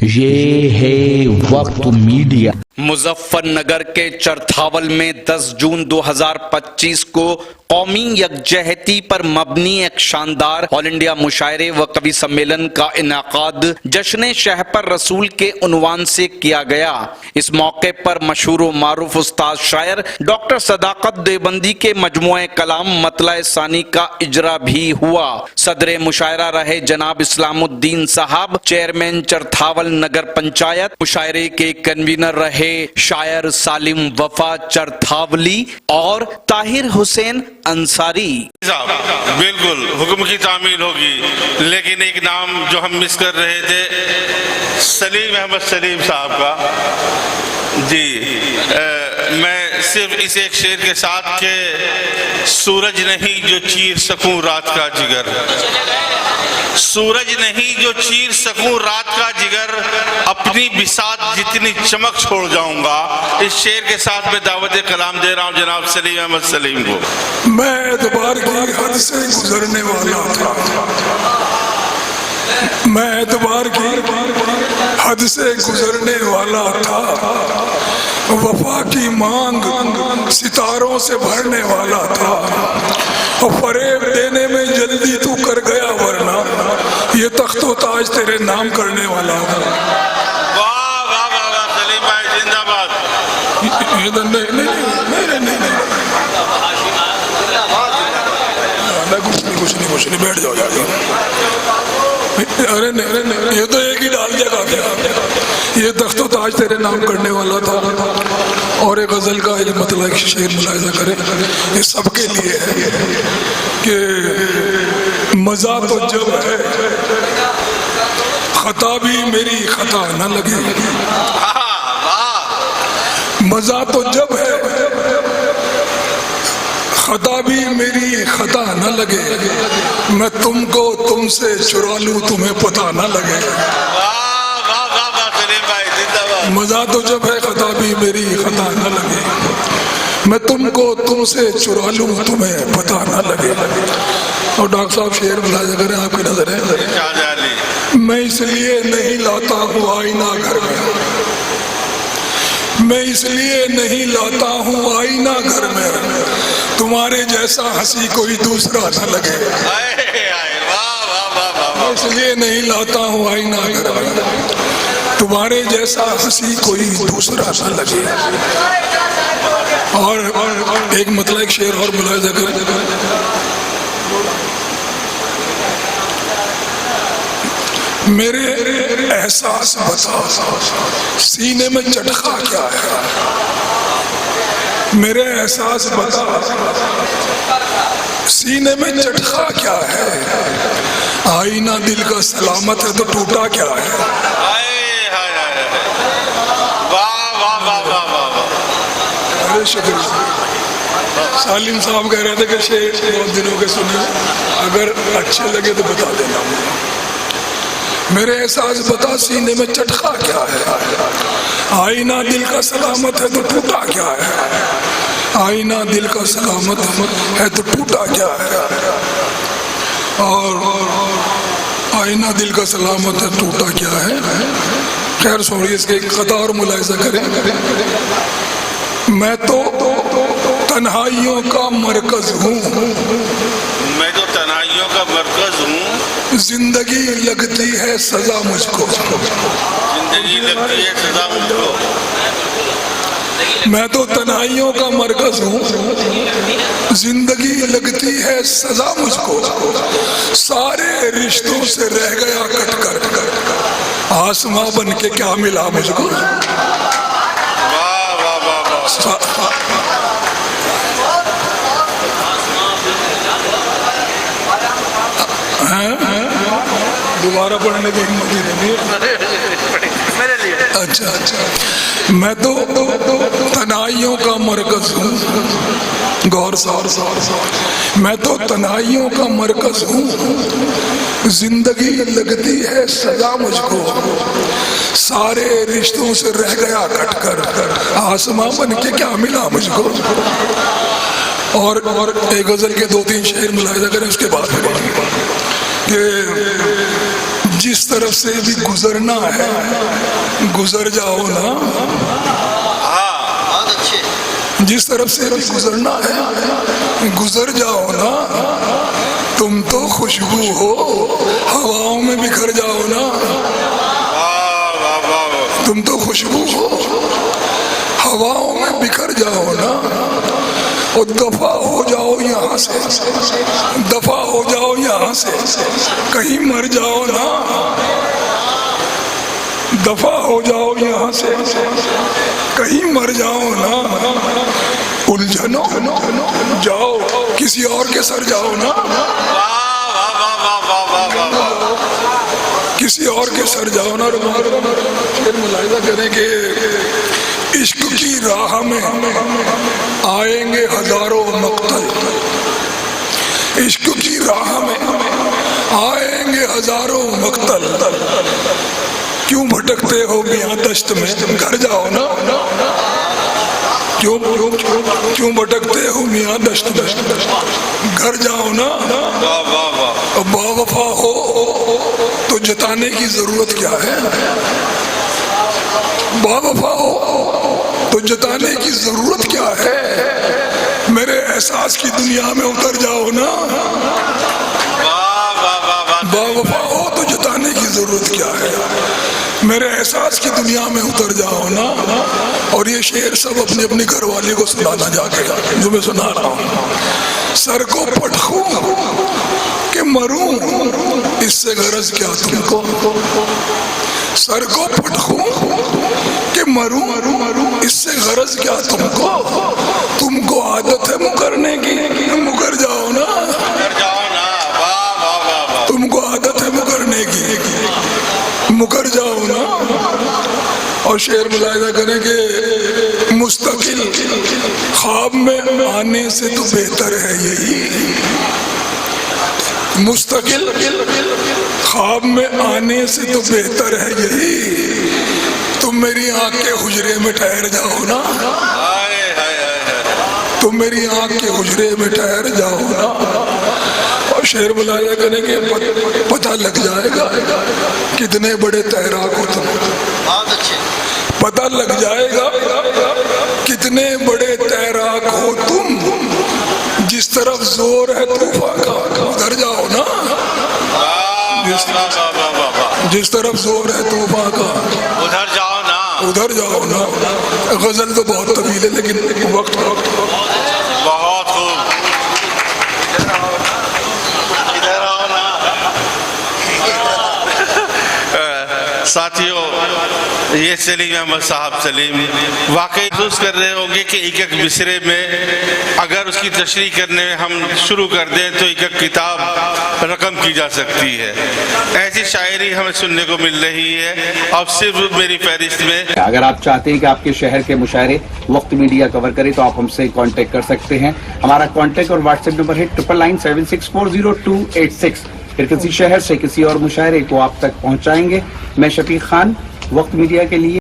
یہ ہے وقت میڈیا۔ مظفر نگر کے چرتھاول میں 10 جون 2025 کو قومی یکجہتی پر مبنی ایک شاندار آل انڈیا مشاعرے و قوی سمیلن کا انعقاد جشن شہپر رسول کے عنوان سے کیا گیا۔ اس موقع پر مشہور و معروف استاد شاعر ڈاکٹر صداقت دیوبندی کے مجموعہ کلام مطلع ثانی کا اجرا بھی ہوا۔ صدر مشاعرہ رہے جناب اسلام الدین صاحب، چیئرمین چرتھاول نگر پنچایت۔ مشاعرے کے کنوینر رہے شاعر سالم وفا چرتھاولی اور طاہر حسین انصاری۔ بالکل حکم کی تعمیل ہوگی، لیکن ایک نام جو ہم مس کر رہے تھے، سلیم احمد سلیم صاحب کا۔ جی میں صرف اس ایک شعر کے ساتھ کہ سورج نہیں جو چیر سکوں رات کا جگر، سورج نہیں جو چیر سکوں رات کا جگر، اپنی بساط جتنی چمک چھوڑ جاؤں گا۔ اس شعر کے ساتھ میں دعوت کلام دے رہا ہوں جناب سلیم احمد سلیم کو۔ میں اعتبار کی حد سے گزرنے والا تھا، میں اعتبار کی حد سے گزرنے والا تھا، وفا کی مانگ ستاروں سے بھرنے والا تھا، اور فریب دینے میں جلدی تو کر گیا، ورنہ یہ تخت و تاج تیرے نام کرنے والا تھا۔ واہ واہ واہ واہ، سلیم بھائی زندہ باد۔ کچھ نہیں بیٹھ جاؤ جا کے۔ ارے نہیں، یہ تو ایک ہی ڈال دیا گیا، یہ تخت و تاج تیرے نام کرنے والا تھا۔ اور ایک غزل کا یہ مطلع ایک شعر ملاحظہ کرے، یہ سب کے لیے ہے کہ مزہ تو جب ہے خطا بھی میری خطا نہ لگے، مزہ تو جب ہے خطا بھی میری خطا نہ لگے، میں تم کو تم سے چرا لوں تمہیں پتہ نہ لگے۔ مزہ تو جب ہے خطا بھی میری خطا نہ لگے، میں تم کو تم سے چرا لوں تمہیں پتہ نہ لگے۔ اور ڈاکٹر صاحب شعر ملاحظہ کریں، آپ کی نظر ہے۔ میں اس لیے نہیں لاتا ہوں آئینہ گھر میں، میں اس لیے نہیں لاتا ہوں آئینہ گھر میں، تمہارے جیسا ہنسی کوئی دوسرا نہ لگے۔ میں اس لیے نہیں لاتا ہوں آئینہ گھر میں، تمہارے جیسا ہنسی کوئی دوسرا نہ لگے۔ اور ایک مطلع ایک شعر اور ملاحظہ کریں، میرے احساس بتا سینے میں چٹخا کیا ہے، میرے احساس بتا سینے میں چٹخا کیا ہے، آئینہ دل کا سلامت ہے تو ٹوٹا کیا ہے۔ ارے شکریہ، سالم صاحب کہہ رہے تھے کہ شعر بہت دنوں کے سنے، اگر اچھے لگے تو بتا دینا۔ میرے احساس بتا سینے میں چٹخا کیا ہے، آئینہ دل کا سلامت ہے تو ٹوٹا کیا ہے، آئینہ دل کا سلامت ہے تو ٹوٹا کیا ہے، اور آئینہ دل کا سلامت ہے ٹوٹا کیا ہے۔ خیر سوڑی، اس کے ایک خطا اور ملاحظہ کریں، میں تو تنہائیوں کا مرکز ہوں، میں تو تنہائیوں کا مرکز ہوں، زندگی لگتی ہے سزا مجھ کو، زندگی لگتی ہے سزا مجھ کو، میں تو تنہائیوں کا مرکز ہوں، زندگی لگتی ہے سزا مجھ کو، سارے رشتوں سے رہ گیا کٹ کر، آسماں بن کے کیا ملا مجھ کو۔ دوبارہ پڑھنے کی ہمت ہی نہیں ہے۔ اچھا، میں تو تنہائیوں کا مرکز ہوں، غور سار، میں تو تنہائیوں کا مرکز ہوں، زندگی لگتی ہے سزا مجھ کو، سارے رشتوں سے رہ گیا کٹ کر، آسماں بن کے کیا ملا مجھ کو۔ اور ایک غزل کے 2-3 شعر ملاحظہ کریں، اس کے بعد کہ جس جس طرف سے بھی گزرنا ہے گزر جاؤ نا، جس طرف سے بھی گزرنا ہے گزر جاؤ نا، تم تو خوشبو ہو ہواؤں میں بکھر جاؤ نا، تم تو خوشبو ہو ہواؤں میں بکھر جاؤ نا، اور دفع ہو جاؤ یہاں سے، دفع ہو جاؤ یہاں سے، کہیں مر جاؤ نا، دفع ہو جاؤ یہاں سے، کہیں مر جاؤ نا، الجھنو جاؤ کسی اور کے سر جاؤ نا، کسی اور کے سر جاؤ نا۔ پھر ملاحظہ کریں کہ عشق کی راہ میں آئیں گے ہزاروں مقتل، عشق کی راہ میں آئیں گے ہزاروں مقتل، کیوں بھٹکتے ہو میاں دشت میں، گھر جاؤ نا، کیوں بھٹکتے ہو میاں دشت میں، گھر جاؤ نا۔ با وفا ہو تو جتانے کی ضرورت کیا ہے، با وفا ہو تو جتانے کی ضرورت کیا ہے، میرے احساس کی دنیا میں اتر جاؤ نا، با وفا ہو تو جتانے کی ضرورت کیا ہے، میرے احساس کی دنیا میں اتر جاؤ نا۔ اور یہ شعر سب اپنی اپنی گھر والی کو سنانا جا کے، جو میں سنا رہا ہوں۔ سر کو پٹخوں کہ مروں اس سے غرض کیا تم کو، سر کو پٹخوں کہ مروں اس سے غرض کیا تم کو عادت ہے مکرنے کی، مکر جاؤ نا، تم کو عادت ہے مکرنے کی، مکر جاؤ نا۔ اور شعر ملاحظہ کریں کہ مستقل خواب میں آنے سے تو بہتر ہے یہی، مستقل خواب میں آنے سے تو بہتر ہے یہی، تم میری آنکھ کے حجرے میں ٹھہر جاؤ نا، تم میری آنکھ کے حجرے میں ٹھہر جاؤ نا۔ اور شعر ملاحظہ کریں کہ پتہ لگ جائے گا کتنے بڑے تیراک ہو تم، پتہ لگ جائے گا کتنے بڑے تیراک ہو تم، جس طرف زور ہے طوفان کا ادھر جاؤ نا، جس طرف زور ہے طوفان کا ادھر جاؤ نا، ادھر جاؤ نا۔ غزل تو بہت طویل ہے لیکن وقت بہت خوب، ادھر آؤ نا۔ ساتھیوں، یہ سلیم احمد صاحب سلیم واقعی محسوس کر رہے ہوں گے کہ ایک ایک مصرے میں اگر اس کی تشریح کرنے میں ہم شروع کر دیں تو ایک ایک کتاب رقم کی جا سکتی ہے، ایسی شاعری ہمیں سننے کو مل رہی ہے۔ اب صرف میری فہرست میں اگر آپ چاہتے ہیں کہ آپ کے شہر کے مشاعرے وقت میڈیا کور کرے تو آپ ہم سے کانٹیکٹ کر سکتے ہیں۔ ہمارا کانٹیکٹ اور واٹس ایپ نمبر ہے 9997640286۔ پھر کسی شہر سے کسی اور مشاعرے کو آپ تک پہنچائیں گے۔ میں شفیق خان، وقت میڈیا کے لیے۔